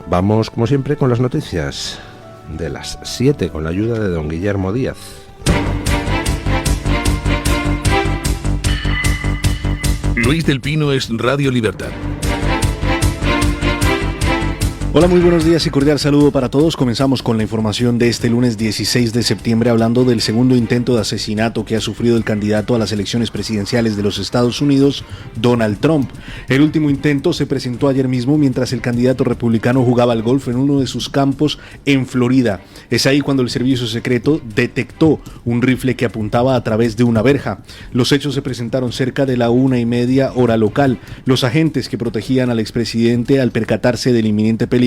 Vamos, como siempre, con las noticias de las 7 con la ayuda de don Guillermo Díaz. Luis del Pino es Radio Libertad. Hola, muy buenos días y cordial saludo para todos. Comenzamos con la información de este lunes 16 de septiembre hablando del segundo intento de asesinato que ha sufrido el candidato a las elecciones presidenciales de los Estados Unidos, Donald Trump. El último intento se presentó ayer mismo mientras el candidato republicano jugaba al golf en uno de sus campos en Florida. Es ahí cuando el servicio secreto detectó un rifle que apuntaba a través de una verja. Los hechos se presentaron cerca de la 1:30 hora local. Los agentes que protegían al expresidente, al percatarse del inminente peligro,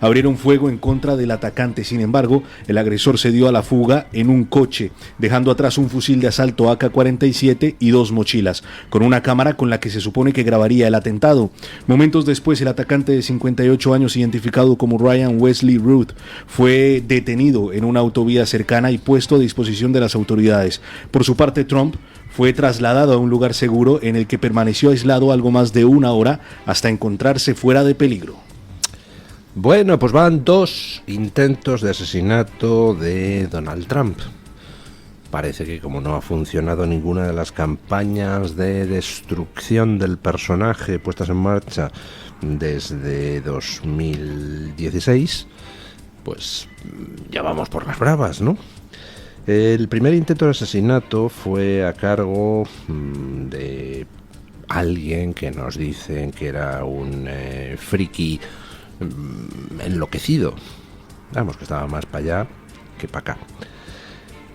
abrieron fuego en contra del atacante. Sin embargo, el agresor se dio a la fuga en un coche, dejando atrás un fusil de asalto AK-47 y 2 mochilas, con una cámara con la que se supone que grabaría el atentado. Momentos después, el atacante de 58 años, identificado como Ryan Wesley Ruth, fue detenido en una autovía cercana y puesto a disposición de las autoridades. Por su parte, Trump fue trasladado a un lugar seguro en el que permaneció aislado algo más de una hora hasta encontrarse fuera de peligro. Bueno, pues van 2 intentos de asesinato de Donald Trump. Parece que como no ha funcionado ninguna de las campañas de destrucción del personaje puestas en marcha desde 2016, pues ya vamos por las bravas, ¿no? El primer intento de asesinato fue a cargo de alguien que nos dicen que era un friki enloquecido. Vamos, que estaba más para allá que para acá.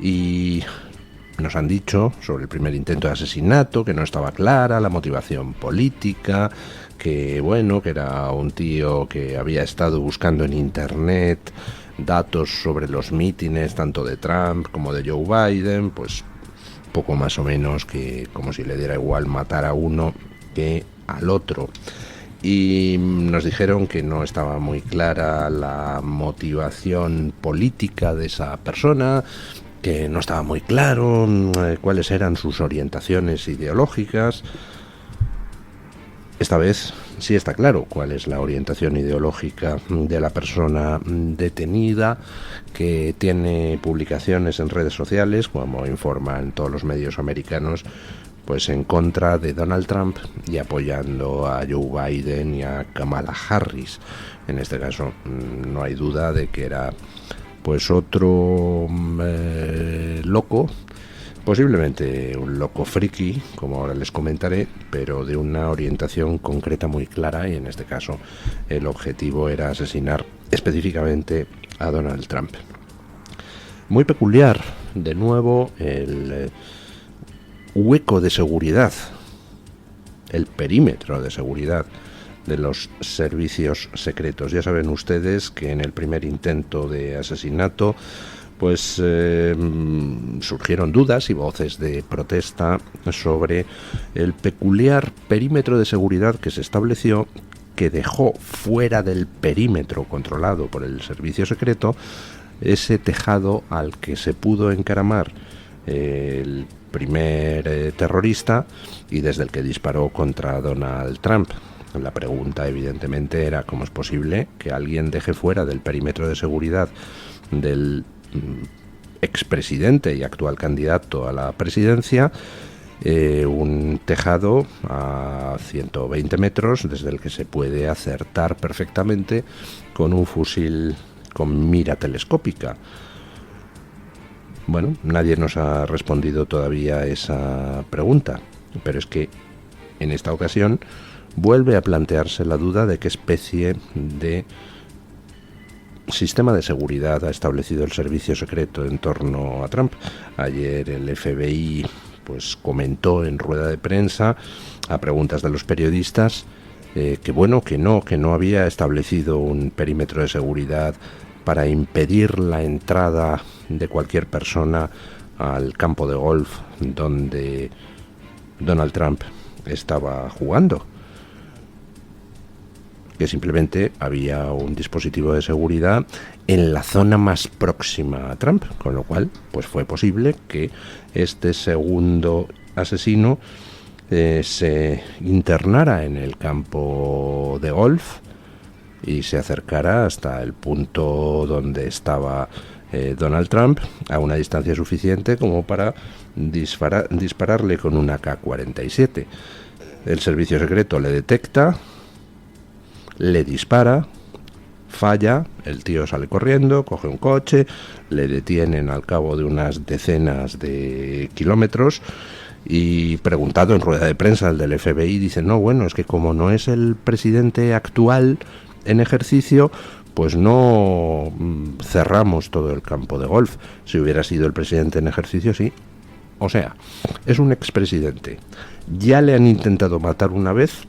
Y nos han dicho sobre el primer intento de asesinato que no estaba clara la motivación política, que bueno, que era un tío que había estado buscando en internet datos sobre los mítines tanto de Trump como de Joe Biden, pues poco más o menos que como si le diera igual matar a uno que al otro. Y nos dijeron que no estaba muy clara la motivación política de esa persona, que no estaba muy claro cuáles eran sus orientaciones ideológicas. Esta vez sí está claro cuál es la orientación ideológica de la persona detenida, que tiene publicaciones en redes sociales, como informan todos los medios americanos, pues en contra de Donald Trump y apoyando a Joe Biden y a Kamala Harris. En este caso no hay duda de que era pues otro loco, posiblemente un loco friki, como ahora les comentaré, pero de una orientación concreta muy clara, y en este caso el objetivo era asesinar específicamente a Donald Trump. Muy peculiar, de nuevo, el hueco de seguridad, el perímetro de seguridad de los servicios secretos. Ya saben ustedes que en el primer intento de asesinato pues surgieron dudas y voces de protesta sobre el peculiar perímetro de seguridad que se estableció, que dejó fuera del perímetro controlado por el servicio secreto ese tejado al que se pudo encaramar el primer terrorista y desde el que disparó contra Donald Trump. La pregunta evidentemente era cómo es posible que alguien deje fuera del perímetro de seguridad del expresidente y actual candidato a la presidencia un tejado a 120 metros desde el que se puede acertar perfectamente con un fusil con mira telescópica. Bueno, nadie nos ha respondido todavía esa pregunta, pero es que en esta ocasión vuelve a plantearse la duda de qué especie de sistema de seguridad ha establecido el servicio secreto en torno a Trump. Ayer el FBI pues comentó en rueda de prensa a preguntas de los periodistas que bueno, que no había establecido un perímetro de seguridad para impedir la entrada de cualquier persona al campo de golf donde Donald Trump estaba jugando, que simplemente había un dispositivo de seguridad en la zona más próxima a Trump, con lo cual pues fue posible que este segundo asesino se internara en el campo de golf y se acercara hasta el punto donde estaba Donald Trump, a una distancia suficiente como para dispararle con una AK-47. El servicio secreto le detecta, le dispara, falla, el tío sale corriendo, coge un coche, le detienen al cabo de unas decenas de kilómetros y, preguntado en rueda de prensa el del FBI, dice: no, bueno, es que como no es el presidente actual en ejercicio, pues no cerramos todo el campo de golf. Si hubiera sido el presidente en ejercicio, sí. O sea, es un expresidente. Ya le han intentado matar una vez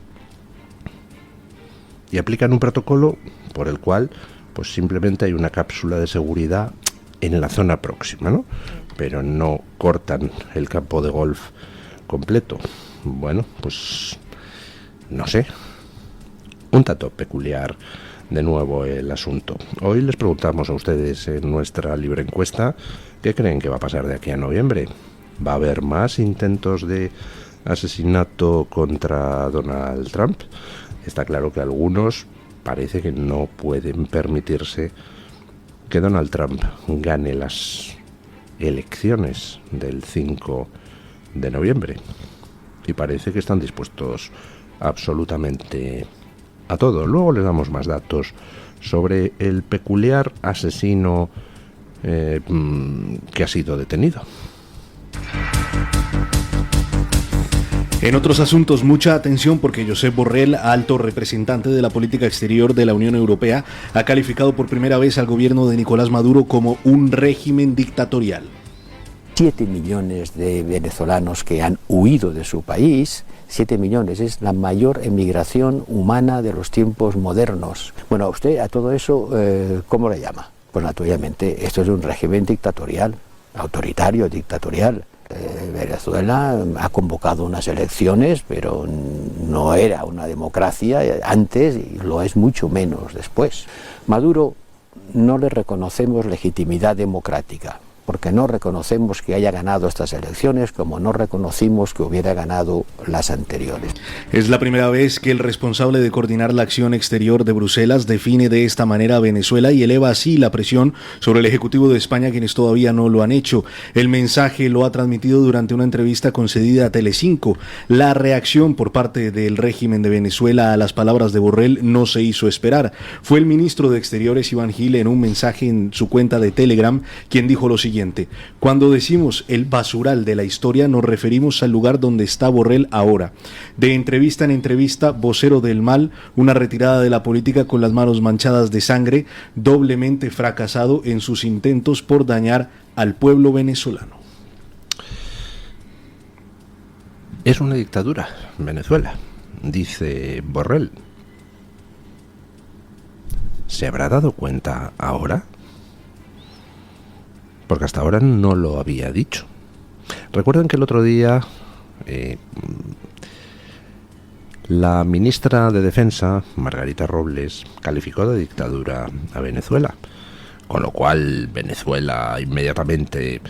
y aplican un protocolo por el cual pues simplemente hay una cápsula de seguridad en la zona próxima, ¿no? Pero no cortan el campo de golf completo. Bueno, pues no sé. Un tanto peculiar de nuevo el asunto. Hoy les preguntamos a ustedes en nuestra libre encuesta qué creen que va a pasar de aquí a noviembre. ¿Va a haber más intentos de asesinato contra Donald Trump? Está claro que algunos parece que no pueden permitirse que Donald Trump gane las elecciones del 5 de noviembre. Y parece que están dispuestos absolutamente a todo. Luego les damos más datos sobre el peculiar asesino que ha sido detenido. En otros asuntos, mucha atención porque Josep Borrell, alto representante de la política exterior de la Unión Europea, ha calificado por primera vez al gobierno de Nicolás Maduro como un régimen dictatorial. 7 millones de venezolanos que han huido de su país. 7 millones es la mayor emigración humana de los tiempos modernos. Bueno, usted a todo eso, ¿cómo le llama? Pues naturalmente esto es un régimen dictatorial, autoritario, dictatorial. Venezuela ha convocado unas elecciones, pero no era una democracia antes y lo es mucho menos después. Maduro no le reconocemos legitimidad democrática, porque no reconocemos que haya ganado estas elecciones como no reconocimos que hubiera ganado las anteriores. Es la primera vez que el responsable de coordinar la acción exterior de Bruselas define de esta manera a Venezuela y eleva así la presión sobre el Ejecutivo de España, quienes todavía no lo han hecho. El mensaje lo ha transmitido durante una entrevista concedida a Telecinco. La reacción por parte del régimen de Venezuela a las palabras de Borrell no se hizo esperar. Fue el ministro de Exteriores, Iván Gil, en un mensaje en su cuenta de Telegram, quien dijo lo siguiente: cuando decimos el basural de la historia, nos referimos al lugar donde está Borrell ahora. De entrevista en entrevista, vocero del mal, una retirada de la política con las manos manchadas de sangre, doblemente fracasado en sus intentos por dañar al pueblo venezolano. Es una dictadura, Venezuela, dice Borrell. ¿Se habrá dado cuenta ahora? Porque hasta ahora no lo había dicho. Recuerden que el otro día la ministra de Defensa, Margarita Robles, calificó de dictadura a Venezuela, con lo cual Venezuela inmediatamente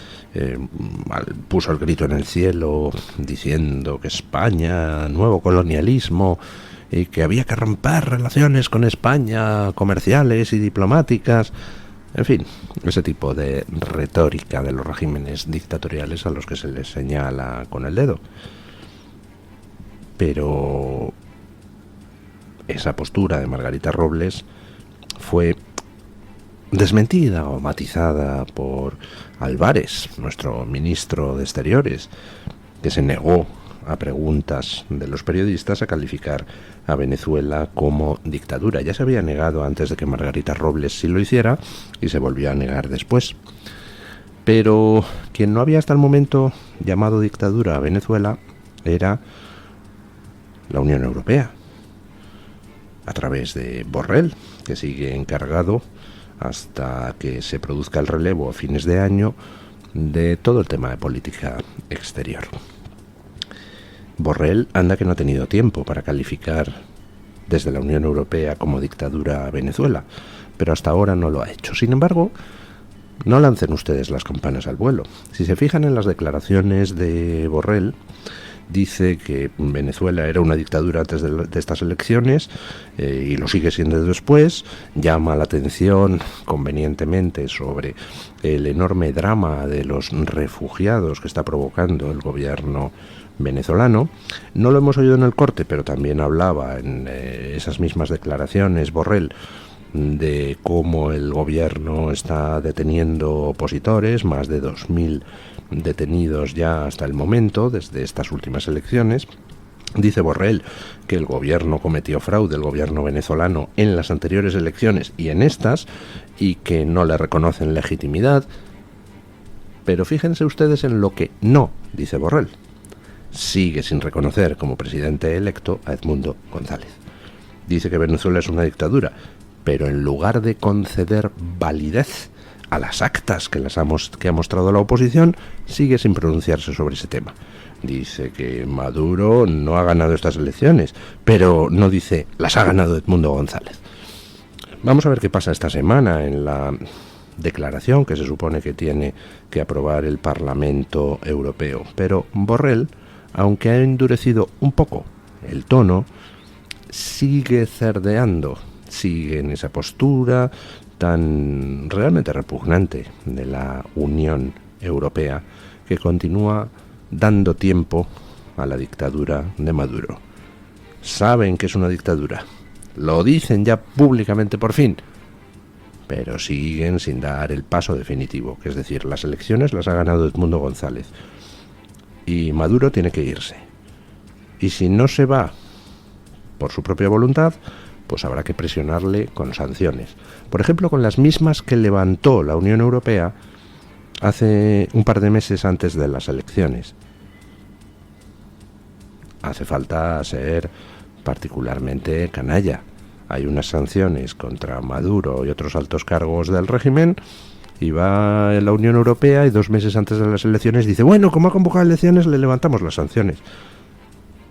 puso el grito en el cielo diciendo que España, nuevo colonialismo, y que había que romper relaciones con España, comerciales y diplomáticas. En fin, ese tipo de retórica de los regímenes dictatoriales a los que se les señala con el dedo. Pero esa postura de Margarita Robles fue desmentida o matizada por Álvarez, nuestro ministro de Exteriores, que se negó a preguntas de los periodistas a calificar a Venezuela como dictadura. Ya se había negado antes de que Margarita Robles sí lo hiciera y se volvió a negar después. Pero quien no había hasta el momento llamado dictadura a Venezuela era la Unión Europea, a través de Borrell, que sigue encargado hasta que se produzca el relevo a fines de año de todo el tema de política exterior. Borrell anda que no ha tenido tiempo para calificar desde la Unión Europea como dictadura a Venezuela, pero hasta ahora no lo ha hecho. Sin embargo, no lancen ustedes las campanas al vuelo. Si se fijan en las declaraciones de Borrell, dice que Venezuela era una dictadura antes de estas elecciones y lo sigue siendo después. Llama la atención convenientemente sobre el enorme drama de los refugiados que está provocando el gobierno venezolano. No lo hemos oído en el corte, pero también hablaba en esas mismas declaraciones Borrell de cómo el gobierno está deteniendo opositores, más de 2.000 detenidos ya hasta el momento, desde estas últimas elecciones. Dice Borrell que el gobierno cometió fraude, el gobierno venezolano, en las anteriores elecciones y en estas, y que no le reconocen legitimidad. Pero fíjense ustedes en lo que no dice Borrell. Sigue sin reconocer como presidente electo a Edmundo González. Dice que Venezuela es una dictadura, pero en lugar de conceder validez a las actas que ha mostrado la oposición, sigue sin pronunciarse sobre ese tema. Dice que Maduro no ha ganado estas elecciones, pero no dice las ha ganado Edmundo González. Vamos a ver qué pasa esta semana en la declaración que se supone que tiene que aprobar el Parlamento Europeo. Pero Borrell, aunque ha endurecido un poco el tono, sigue cerdeando, sigue en esa postura tan realmente repugnante de la Unión Europea, que continúa dando tiempo a la dictadura de Maduro. Saben que es una dictadura, lo dicen ya públicamente por fin, pero siguen sin dar el paso definitivo, que es decir, las elecciones las ha ganado Edmundo González y Maduro tiene que irse. Y si no se va por su propia voluntad, pues habrá que presionarle con sanciones. Por ejemplo, con las mismas que levantó la Unión Europea hace un par de meses antes de las elecciones. Hace falta ser particularmente canalla. Hay unas sanciones contra Maduro y otros altos cargos del régimen, y va la Unión Europea y 2 meses antes de las elecciones dice, bueno, como ha convocado elecciones, le levantamos las sanciones.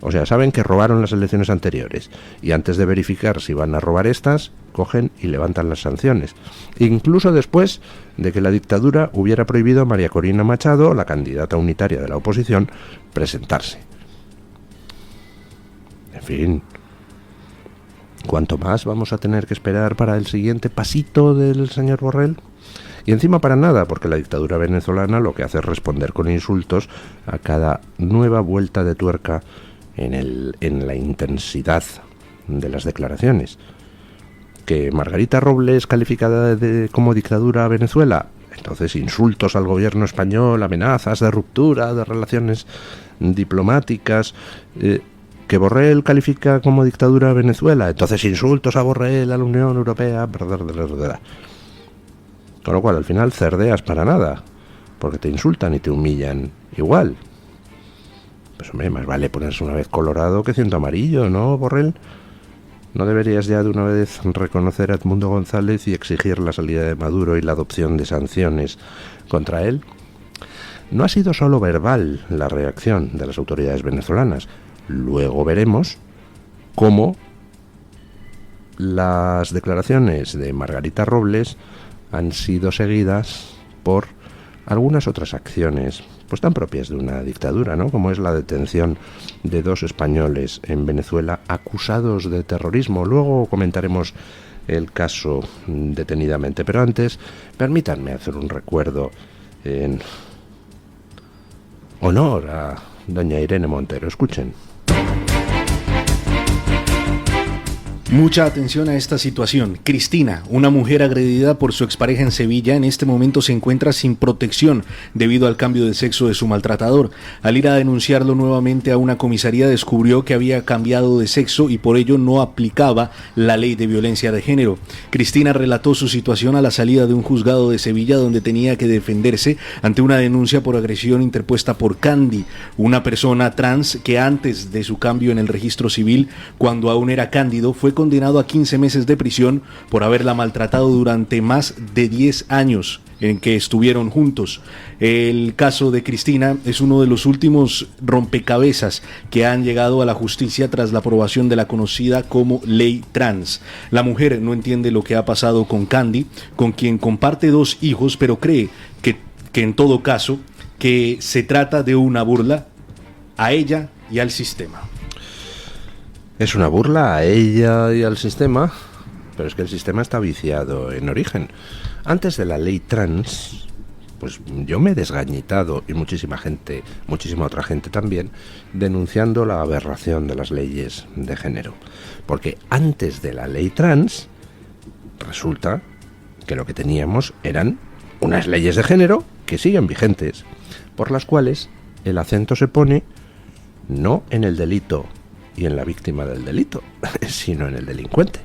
O sea, saben que robaron las elecciones anteriores y antes de verificar si van a robar estas, cogen y levantan las sanciones. Incluso después de que la dictadura hubiera prohibido a María Corina Machado, la candidata unitaria de la oposición, presentarse. En fin, ¿cuánto más vamos a tener que esperar para el siguiente pasito del señor Borrell? Y encima para nada, porque la dictadura venezolana lo que hace es responder con insultos a cada nueva vuelta de tuerca en la intensidad de las declaraciones. Que Margarita Robles calificada como dictadura a Venezuela, entonces insultos al gobierno español, amenazas de ruptura de relaciones diplomáticas. Que Borrell califica como dictadura a Venezuela, entonces insultos a Borrell, a la Unión Europea, con lo cual al final cerdeas para nada, porque te insultan y te humillan igual. Pues hombre, más vale ponerse una vez colorado que 100 amarillo, ¿no, Borrell? ¿No deberías ya de una vez reconocer a Edmundo González y exigir la salida de Maduro y la adopción de sanciones contra él? No ha sido solo verbal la reacción de las autoridades venezolanas. Luego veremos cómo las declaraciones de Margarita Robles han sido seguidas por algunas otras acciones pues tan propias de una dictadura, ¿no? Como es la detención de 2 españoles en Venezuela acusados de terrorismo. Luego comentaremos el caso detenidamente, pero antes permítanme hacer un recuerdo en honor a doña Irene Montero. Escuchen. Mucha atención a esta situación. Cristina, una mujer agredida por su expareja en Sevilla, en este momento se encuentra sin protección debido al cambio de sexo de su maltratador. Al ir a denunciarlo nuevamente a una comisaría, descubrió que había cambiado de sexo y por ello no aplicaba la ley de violencia de género. Cristina relató su situación a la salida de un juzgado de Sevilla, donde tenía que defenderse ante una denuncia por agresión interpuesta por Candy, una persona trans que antes de su cambio en el registro civil, cuando aún era Cándido, fue condenado a 15 meses de prisión por haberla maltratado durante más de 10 años en que estuvieron juntos. El caso de Cristina es uno de los últimos rompecabezas que han llegado a la justicia tras la aprobación de la conocida como Ley Trans. La mujer no entiende lo que ha pasado con Candy, con quien comparte 2 hijos, pero cree que en todo caso que se trata de una burla a ella y al sistema. Es una burla a ella y al sistema, pero es que el sistema está viciado en origen. Antes de la ley trans, pues yo me he desgañitado, y muchísima otra gente también, denunciando la aberración de las leyes de género. Porque antes de la ley trans, resulta que lo que teníamos eran unas leyes de género que siguen vigentes, por las cuales el acento se pone no en el delito y en la víctima del delito, sino en el delincuente.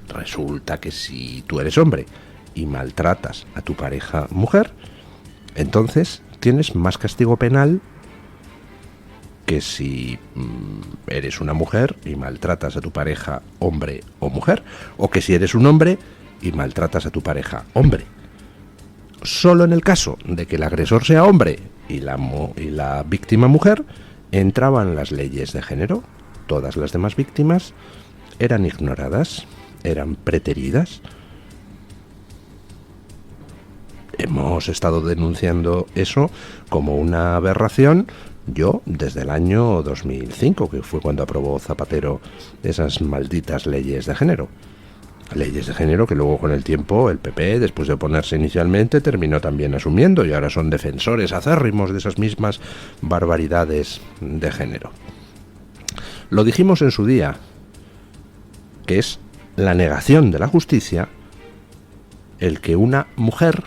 Resulta que si tú eres hombre y maltratas a tu pareja mujer, entonces tienes más castigo penal que si eres una mujer y maltratas a tu pareja hombre o mujer, o que si eres un hombre y maltratas a tu pareja hombre. Solo en el caso de que el agresor sea hombre y la víctima mujer, entraban las leyes de género. Todas las demás víctimas eran ignoradas, eran preteridas. Hemos estado denunciando eso como una aberración, yo desde el año 2005, que fue cuando aprobó Zapatero esas malditas leyes de género. Leyes de género que luego con el tiempo el PP, después de oponerse inicialmente, terminó también asumiendo, y ahora son defensores acérrimos de esas mismas barbaridades de género. Lo dijimos en su día, que es la negación de la justicia el que una mujer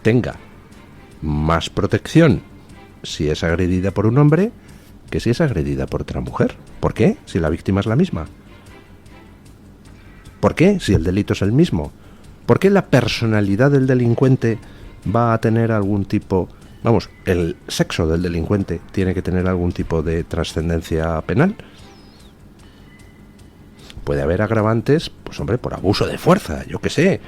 tenga más protección si es agredida por un hombre que si es agredida por otra mujer. ¿Por qué? Si la víctima es la misma. ¿Por qué? Si el delito es el mismo. ¿Por qué la personalidad del delincuente va a tener algún tipo... Vamos, el sexo del delincuente tiene que tener algún tipo de trascendencia penal? Puede haber agravantes, pues hombre, por abuso de fuerza, yo qué sé.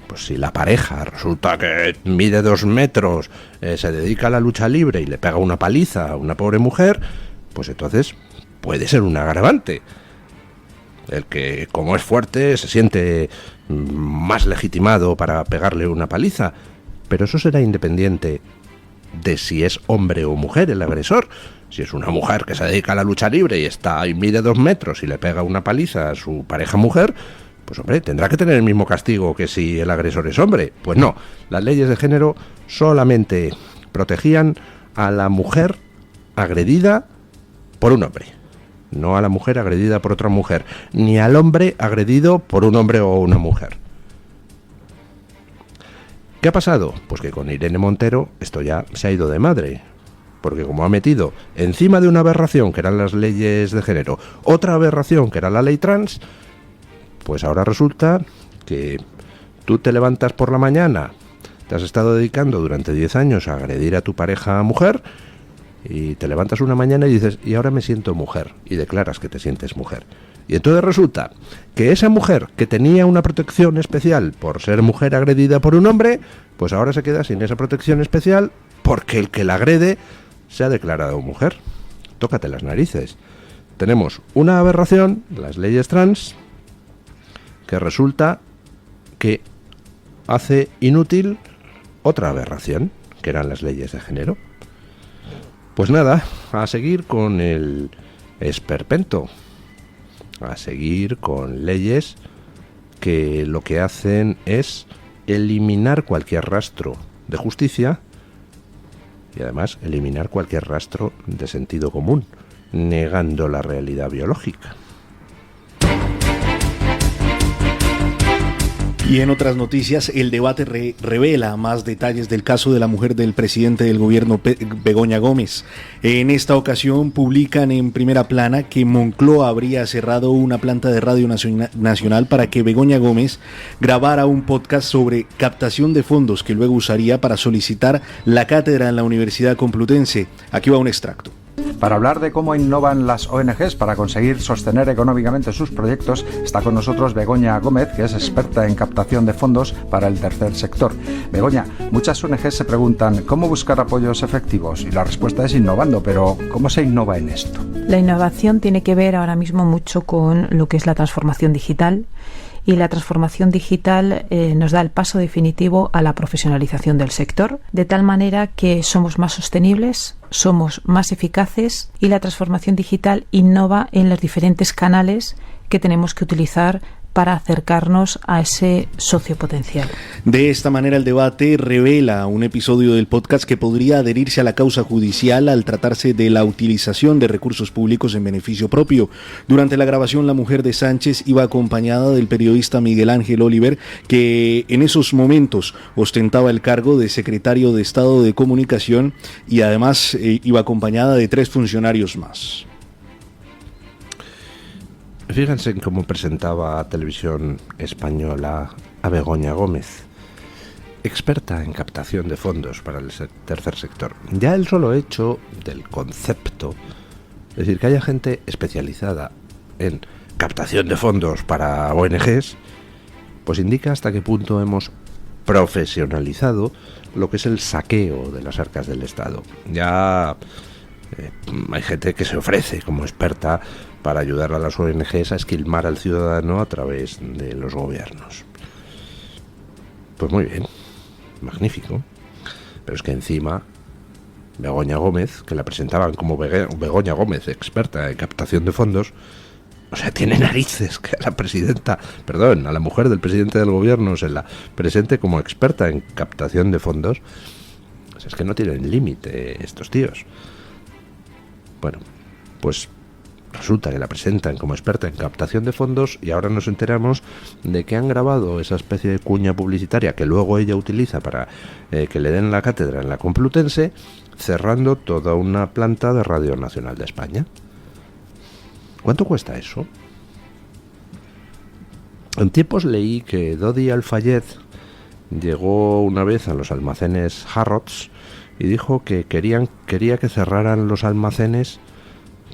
Pues si la pareja resulta que mide 2 metros, se dedica a la lucha libre y le pega una paliza a una pobre mujer, pues entonces puede ser un agravante. El que, como es fuerte, se siente más legitimado para pegarle una paliza. Pero eso será independiente de si es hombre o mujer el agresor. Si es una mujer que se dedica a la lucha libre y mide 2 metros y le pega una paliza a su pareja mujer, pues hombre, tendrá que tener el mismo castigo que si el agresor es hombre. Pues no, las leyes de género solamente protegían a la mujer agredida por un hombre, no a la mujer agredida por otra mujer, ni al hombre agredido por un hombre o una mujer. ¿Qué ha pasado? Pues que con Irene Montero esto ya se ha ido de madre, porque como ha metido encima de una aberración que eran las leyes de género, otra aberración que era la ley trans, pues ahora resulta que tú te levantas por la mañana, te has estado dedicando durante 10 años a agredir a tu pareja mujer, y te levantas una mañana y dices, y ahora me siento mujer, y declaras que te sientes mujer. Y entonces resulta que esa mujer que tenía una protección especial por ser mujer agredida por un hombre, pues ahora se queda sin esa protección especial porque el que la agrede se ha declarado mujer. Tócate las narices. Tenemos una aberración, las leyes trans, que resulta que hace inútil otra aberración, que eran las leyes de género. Pues nada, a seguir con el esperpento, a seguir con leyes que lo que hacen es eliminar cualquier rastro de justicia y además eliminar cualquier rastro de sentido común, negando la realidad biológica. Y en otras noticias, el debate revela más detalles del caso de la mujer del presidente del gobierno, Begoña Gómez. En esta ocasión publican en primera plana que Moncloa habría cerrado una planta de Radio Nacional para que Begoña Gómez grabara un podcast sobre captación de fondos que luego usaría para solicitar la cátedra en la Universidad Complutense. Aquí va un extracto. Para hablar de cómo innovan las ONGs para conseguir sostener económicamente sus proyectos, está con nosotros Begoña Gómez, que es experta en captación de fondos para el tercer sector. Begoña, muchas ONGs se preguntan cómo buscar apoyos efectivos y la respuesta es innovando, pero ¿cómo se innova en esto? La innovación tiene que ver ahora mismo mucho con lo que es la transformación digital y la transformación digital nos da el paso definitivo a la profesionalización del sector, de tal manera que somos más sostenibles, somos más eficaces y la transformación digital innova en los diferentes canales que tenemos que utilizar para acercarnos a ese socio potencial. De esta manera, el debate revela un episodio del podcast que podría adherirse a la causa judicial al tratarse de la utilización de recursos públicos en beneficio propio. Durante la grabación, la mujer de Sánchez iba acompañada del periodista Miguel Ángel Oliver, que en esos momentos ostentaba el cargo de secretario de Estado de Comunicación, y además iba acompañada de 3 funcionarios más. Fíjense en cómo presentaba Televisión Española a Begoña Gómez, experta en captación de fondos para el tercer sector. Ya el solo hecho del concepto, es decir, que haya gente especializada en captación de fondos para ONGs, pues indica hasta qué punto hemos profesionalizado lo que es el saqueo de las arcas del Estado. Ya hay gente que se ofrece como experta para ayudar a las ONGs a esquilmar al ciudadano a través de los gobiernos. Pues muy bien, magnífico. Pero es que encima Begoña Gómez, que la presentaban como Begoña Gómez, experta en captación de fondos, o sea, tiene narices que a la presidenta, a la mujer del presidente del gobierno se la presente como experta en captación de fondos. O sea, es que no tienen límite estos tíos. Bueno, pues resulta que la presentan como experta en captación de fondos y ahora nos enteramos de que han grabado esa especie de cuña publicitaria que luego ella utiliza para que le den la cátedra en la Complutense, cerrando toda una planta de Radio Nacional de España. ¿Cuánto cuesta eso? En tiempos leí que Dodi Al-Fayed llegó una vez a los almacenes Harrods y dijo que quería que cerraran los almacenes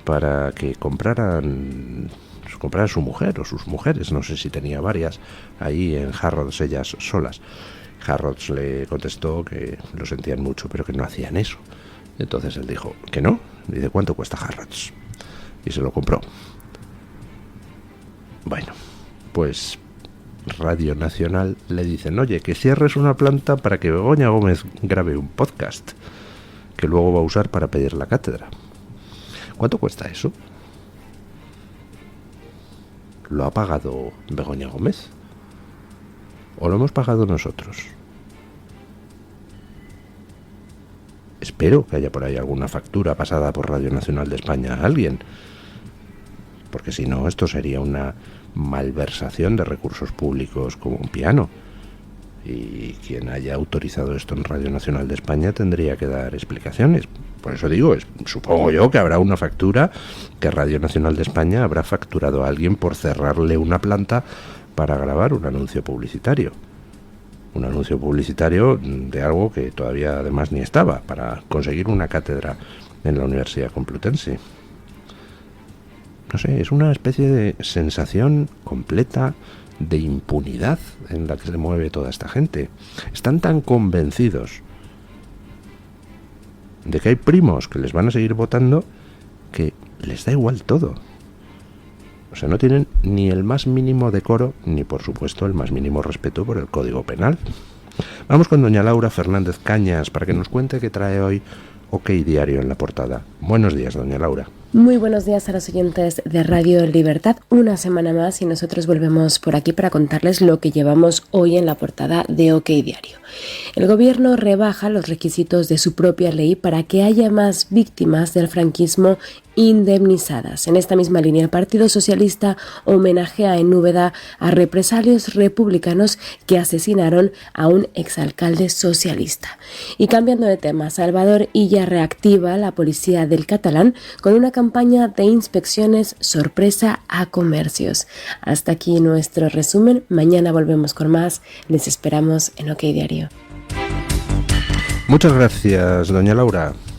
para que comprara su mujer o sus mujeres, no sé si tenía varias, ahí en Harrods, ellas solas. Harrods le contestó que lo sentían mucho, pero que no hacían eso. Entonces él dijo que no. Dice, ¿cuánto cuesta Harrods? Y se lo compró. Bueno, pues Radio Nacional le dicen, oye, que cierres una planta para que Begoña Gómez grabe un podcast que luego va a usar para pedir la cátedra. ¿Cuánto cuesta eso? ¿Lo ha pagado Begoña Gómez? ¿O lo hemos pagado nosotros? Espero que haya por ahí alguna factura pasada por Radio Nacional de España a alguien, porque si no, esto sería una malversación de recursos públicos como un piano. Y quien haya autorizado esto en Radio Nacional de España tendría que dar explicaciones. Por eso digo, supongo yo que habrá una factura, que Radio Nacional de España habrá facturado a alguien por cerrarle una planta para grabar un anuncio publicitario. Un anuncio publicitario de algo que todavía además ni estaba, para conseguir una cátedra en la Universidad Complutense. No sé, es una especie de sensación completa de impunidad en la que se mueve toda esta gente. Están tan convencidos de que hay primos que les van a seguir votando que les da igual todo. O sea, no tienen ni el más mínimo decoro, ni por supuesto el más mínimo respeto por el Código Penal. Vamos con doña Laura Fernández Cañas para que nos cuente qué trae hoy OK Diario en la portada. Buenos días, doña Laura. Muy buenos días a los oyentes de Radio Libertad. Una semana más y nosotros volvemos por aquí para contarles lo que llevamos hoy en la portada de OK Diario. El gobierno rebaja los requisitos de su propia ley para que haya más víctimas del franquismo indemnizadas. En esta misma línea, el Partido Socialista homenajea en Úbeda a represalios republicanos que asesinaron a un exalcalde socialista. Y cambiando de tema, Salvador Illa reactiva la policía del Catalán con una campaña de inspecciones sorpresa a comercios. Hasta aquí nuestro resumen. Mañana volvemos con más. Les esperamos en OK Diario. Muchas gracias, doña Laura.